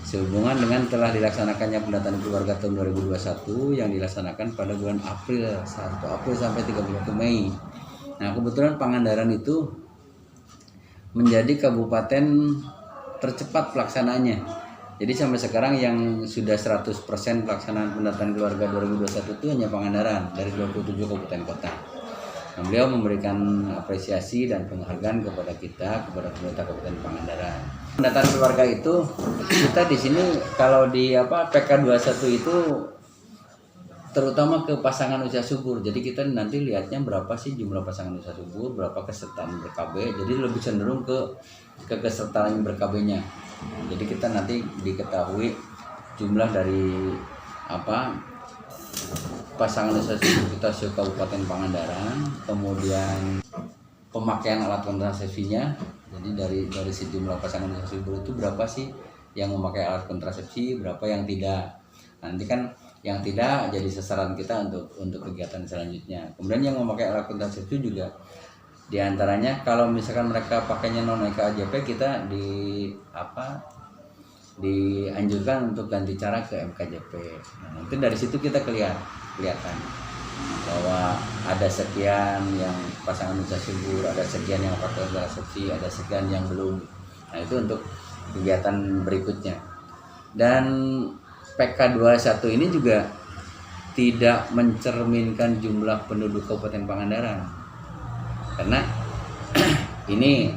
sehubungan dengan telah dilaksanakannya pendataan keluarga tahun 2021 yang dilaksanakan pada bulan April, 1 April sampai 31 Mei. Nah, kebetulan Pangandaran itu menjadi kabupaten tercepat pelaksanaannya. Jadi sampai sekarang yang sudah 100% pelaksanaan pendataan keluarga 2021 itu hanya Pangandaran dari 27 kabupaten kota. Nah, beliau memberikan apresiasi dan penghargaan kepada kita, kepada pemerintah Kabupaten Pangandaran. Pendataan keluarga itu kita di sini kalau di PK 21 itu terutama ke pasangan usia subur. Jadi kita nanti lihatnya berapa sih jumlah pasangan usia subur, berapa kesertaan ber-KB. Jadi lebih cenderung ke kesertaan ber-KB-nya. Nah, jadi kita nanti diketahui jumlah dari pasangan usia subur kita se-Kabupaten Pangandaran, kemudian pemakaian alat kontrasepsinya. Jadi dari sejumlah pasangan usia subur itu berapa sih yang memakai alat kontrasepsi, berapa yang tidak. Nanti kan yang tidak jadi sasaran kita untuk kegiatan selanjutnya. Kemudian yang memakai alat kontrasepsi juga diantaranya kalau misalkan mereka pakainya non EKJP, kita dianjurkan untuk ganti cara ke MKJP. Nah, nanti dari situ kita kelihatan bahwa ada sekian yang pasangan usia subur, ada sekian yang pakai kontrasepsi, ada sekian yang belum. Nah, itu untuk kegiatan berikutnya. Dan PK 21 ini juga tidak mencerminkan jumlah penduduk Kabupaten Pangandaran. Karena ini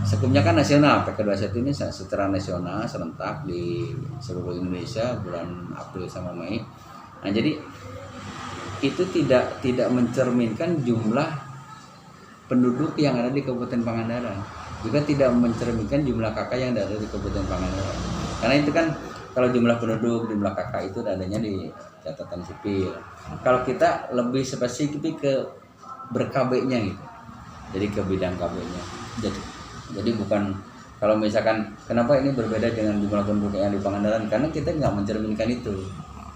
skupnya kan nasional, PK 21 ini secara nasional serentak di seluruh Indonesia bulan April sama Mei. Nah, jadi itu tidak mencerminkan jumlah penduduk yang ada di Kabupaten Pangandaran. Juga tidak mencerminkan jumlah KK yang ada di Kabupaten Pangandaran. Karena itu kan kalau jumlah penduduk, jumlah KK itu adanya di catatan sipil. Kalau kita lebih spesifik ke ber-KB-nya gitu. Jadi ke bidang KB-nya. Jadi bukan kalau misalkan kenapa ini berbeda dengan jumlah penduduk yang di Pangandaran, karena kita nggak mencerminkan itu.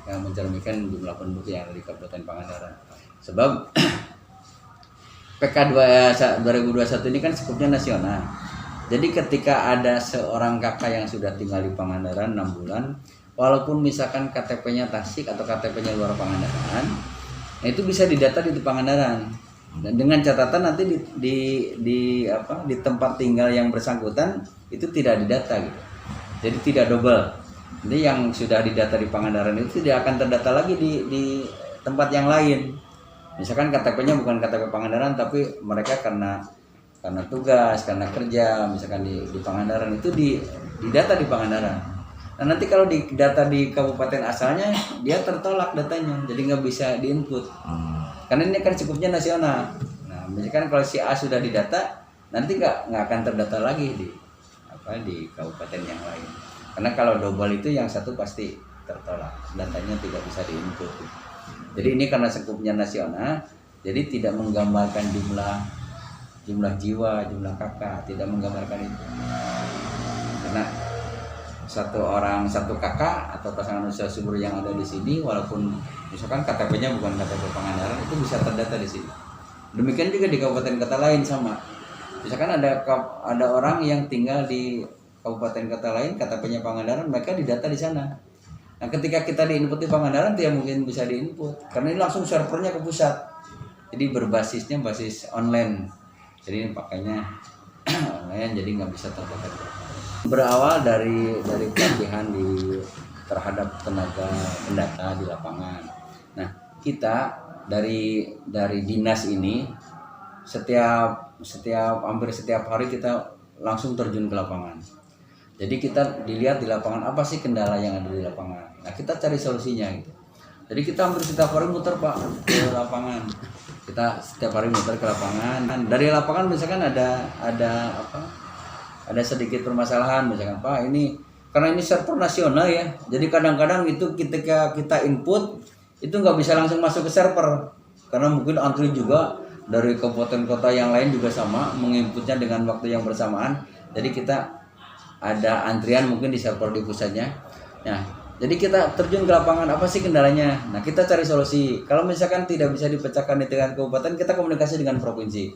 Yang mencerminkan jumlah penduduk yang ada di Kabupaten Pangandaran. Sebab PK 2021 ini kan skupnya nasional. Jadi ketika ada seorang kakak yang sudah tinggal di Pangandaran 6 bulan, walaupun misalkan KTP-nya Tasik atau KTP-nya luar Pangandaran, nah itu bisa didata di Pangandaran. Dan dengan catatan nanti di tempat tinggal yang bersangkutan itu tidak didata gitu. Jadi tidak double. Jadi yang sudah didata di Pangandaran itu tidak akan terdata lagi di tempat yang lain. Misalkan KTP-nya bukan KTP Pangandaran, tapi mereka karena tugas, karena kerja, misalkan di Pangandaran itu didata di Pangandaran. Nah, nanti kalau didata di kabupaten asalnya dia tertolak datanya, jadi nggak bisa diinput. Karena ini kan cukupnya nasional. Nah, misalkan kalau si A sudah didata, nanti nggak akan terdata lagi di kabupaten yang lain. Karena kalau double itu yang satu pasti tertolak, datanya tidak bisa diinput. Jadi ini karena cukupnya nasional, jadi tidak menggambarkan jumlah jiwa, jumlah kakak, tidak menggambarkan itu. Karena satu kakak atau pasangan usia subur yang ada di sini, walaupun misalkan KTP-nya bukan KTP Pangandaran, itu bisa terdata di sini. Demikian juga di kabupaten kota lain sama. Misalkan ada orang yang tinggal di kabupaten kota lain, KTP-nya Pangandaran, mereka didata di sana. Nah, ketika kita diinput di Pangandaran, tidak mungkin bisa diinput karena ini langsung servernya ke pusat. Jadi berbasisnya basis online. Jadi ini pakainya online, jadi nggak bisa terdata. Berawal dari pelatihan terhadap tenaga pendata di lapangan. Nah, kita dari dinas ini hampir setiap hari kita langsung terjun ke lapangan. Jadi kita dilihat di lapangan apa sih kendala yang ada di lapangan. Nah, kita cari solusinya gitu. Jadi kita hampir setiap hari muter Pak ke lapangan. Kita setiap hari muter ke lapangan. Dan dari lapangan misalkan ada sedikit permasalahan, misalkan Pak ini karena ini server nasional ya. Jadi kadang-kadang itu ketika kita input itu nggak bisa langsung masuk ke server karena mungkin antri juga dari kabupaten kota yang lain juga sama menginputnya dengan waktu yang bersamaan. Jadi kita ada antrian mungkin di server di pusatnya. Nah, jadi kita terjun ke lapangan, apa sih kendalanya? Nah, kita cari solusi. Kalau misalkan tidak bisa dipecahkan di tingkat kabupaten, kita komunikasi dengan provinsi.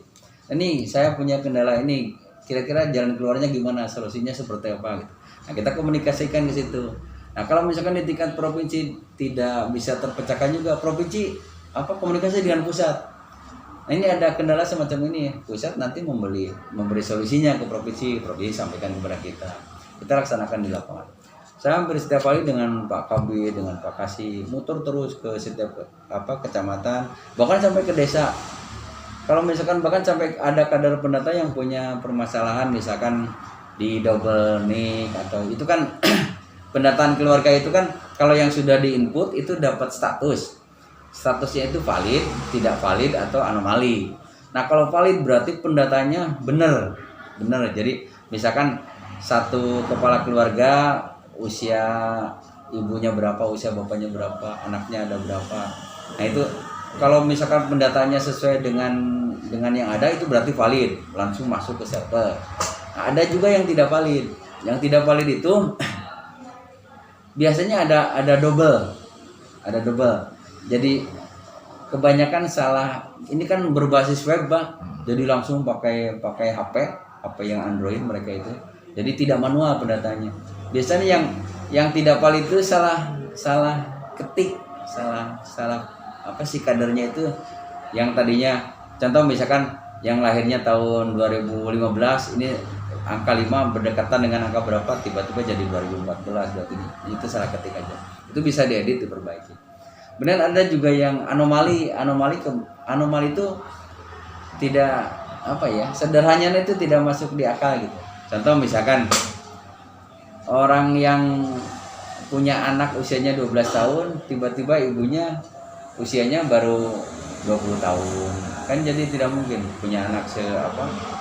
Ini saya punya kendala ini, kira-kira jalan keluarnya gimana, solusinya seperti apa gitu. Nah, kita komunikasikan ke situ. Nah, kalau misalkan di tingkat provinsi tidak bisa terpecahkan juga, provinsi komunikasi dengan pusat. Nah, ini ada kendala semacam ini. Pusat nanti memberi solusinya ke provinsi, provinsi sampaikan kepada kita. Kita laksanakan di lapangan. Saya hampir setiap kali dengan Pak Kabid, dengan Pak Kasih, muter terus ke setiap kecamatan, bahkan sampai ke desa. Kalau misalkan bahkan sampai ada kadar pendata yang punya permasalahan, misalkan di double nik atau itu kan pendataan keluarga itu kan kalau yang sudah diinput itu dapat statusnya itu valid, tidak valid atau anomali. Nah, kalau valid berarti pendatanya benar. Jadi misalkan satu kepala keluarga usia ibunya berapa, usia bapaknya berapa, anaknya ada berapa. Nah, itu kalau misalkan pendataannya sesuai dengan yang ada itu berarti valid, langsung masuk ke server. Nah, ada juga yang tidak valid. Yang tidak valid itu biasanya ada double. Jadi kebanyakan salah. Ini kan berbasis web, Pak. Jadi langsung pakai HP yang Android mereka itu. Jadi tidak manual pendataannya. Biasanya yang tidak valid itu salah ketik, salah kadernya itu yang tadinya contoh misalkan yang lahirnya tahun 2015 ini angka 5 berdekatan dengan angka berapa tiba-tiba jadi 2014 berarti itu salah ketik aja. Itu bisa diedit, diperbaiki. Benar, ada juga yang anomali itu tidak sederhananya itu tidak masuk di akal gitu. Contoh misalkan orang yang punya anak usianya 12 tahun tiba-tiba ibunya usianya baru 20 tahun. Kan jadi tidak mungkin punya anak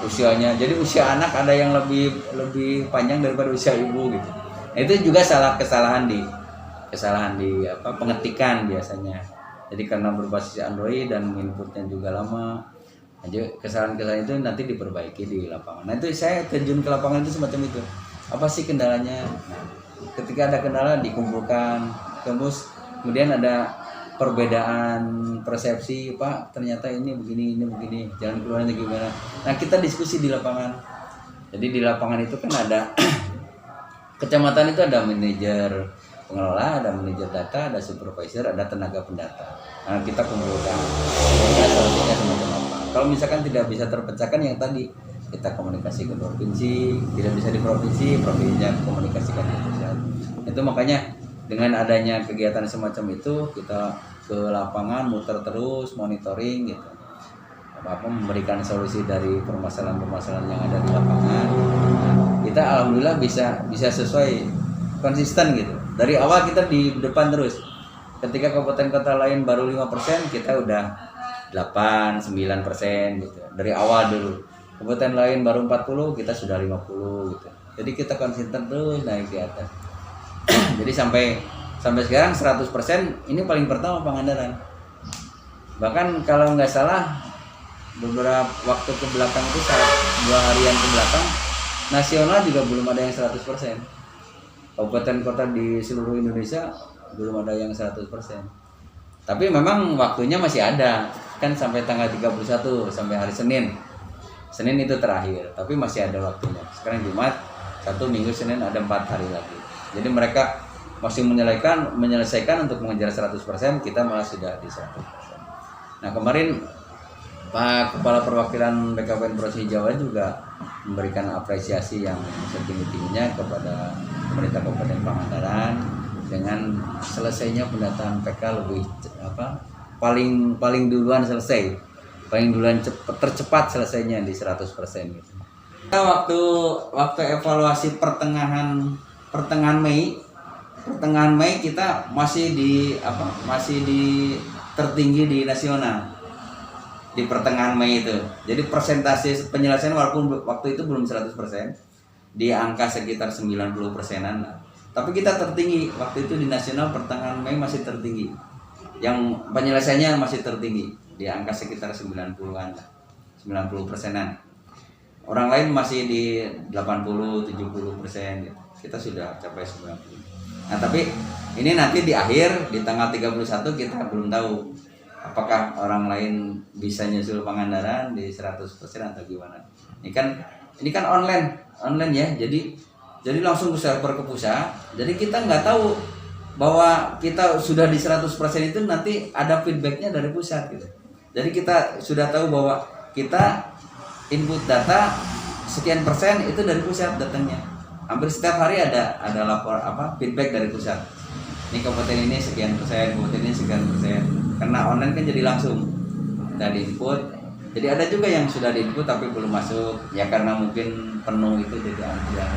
usianya. Jadi usia anak ada yang lebih panjang daripada usia ibu gitu. Nah, itu juga kesalahan di pengetikan biasanya. Jadi karena berbasis Android dan inputnya juga lama. Jadi kesalahan-kesalahan itu nanti diperbaiki di lapangan. Nah, itu saya terjun ke lapangan itu semacam itu. Apa sih kendalanya? Nah, ketika ada kendala dikumpulkan, kemudian ada perbedaan persepsi, Pak, ternyata ini begini, jalan keluarnya gimana. Nah, kita diskusi di lapangan. Jadi di lapangan itu kan ada kecamatan itu ada manajer pengelola, ada manajer data, ada supervisor, ada tenaga pendata. Nah, kita kumpulkan solusinya semacam apa. Kalau misalkan tidak bisa terpecahkan yang tadi, kita komunikasi ke provinsi, tidak bisa di provinsinya komunikasikan ke pusat. Itu makanya dengan adanya kegiatan semacam itu kita ke lapangan muter terus monitoring gitu. Memberikan solusi dari permasalahan-permasalahan yang ada di lapangan. Nah, kita alhamdulillah bisa sesuai konsisten gitu. Dari awal kita di depan terus. Ketika kabupaten kota lain baru 5%, kita udah 8-9% gitu. Dari awal dulu. Kabupaten lain baru 40, kita sudah 50 gitu. Jadi kita konsisten terus naik di atas. Jadi sampai sekarang 100% ini paling pertama Pangandaran. Bahkan kalau nggak salah beberapa waktu ke belakang itu 2 harian ke belakang nasional juga belum ada yang 100%. Kabupaten kota di seluruh Indonesia belum ada yang 100%. Tapi memang waktunya masih ada. Kan sampai tanggal 31 sampai hari Senin itu terakhir, tapi masih ada waktunya. Sekarang Jumat, Sabtu, Minggu, Senin ada 4 hari lagi. Jadi mereka masih menyelesaikan untuk mengejar 100%, kita malah sudah di 100%. Nah, kemarin Pak Kepala Perwakilan BKPN Provinsi Jawa juga memberikan apresiasi yang setinggi-tingginya kepada pemerintah Kabupaten Pangandaran dengan selesainya pendataan PK lebih paling duluan selesai. Paling duluan tercepat selesainya di 100% gitu. Kita waktu evaluasi pertengahan Mei kita masih di tertinggi di nasional di pertengahan Mei itu. Jadi persentase penyelesaian walaupun waktu itu belum 100%, di angka sekitar 90%-an lah. Tapi kita tertinggi waktu itu di nasional pertengahan Mei masih tertinggi. Yang penyelesaiannya masih tertinggi di angka sekitar 90-an lah, 90%-an. Orang lain masih di 80-70%, kita sudah capai 90%. Nah, tapi ini nanti di akhir di tanggal 31 kita belum tahu apakah orang lain bisa nyusul Pangandaran di 100% atau gimana. Ini kan online ya. Jadi Jadi langsung ke server ke pusat. Jadi kita nggak tahu bahwa kita sudah di 100% itu nanti ada feedbacknya dari pusat gitu. Jadi kita sudah tahu bahwa kita input data sekian persen itu dari pusat datangnya. Hampir setiap hari ada lapor feedback dari pusat. Ini kabupaten ini sekian persen, kabupaten ini sekian persen. Karena online kan jadi langsung kita input. Jadi ada juga yang sudah di input tapi belum masuk ya karena mungkin penuh itu jadi antrian.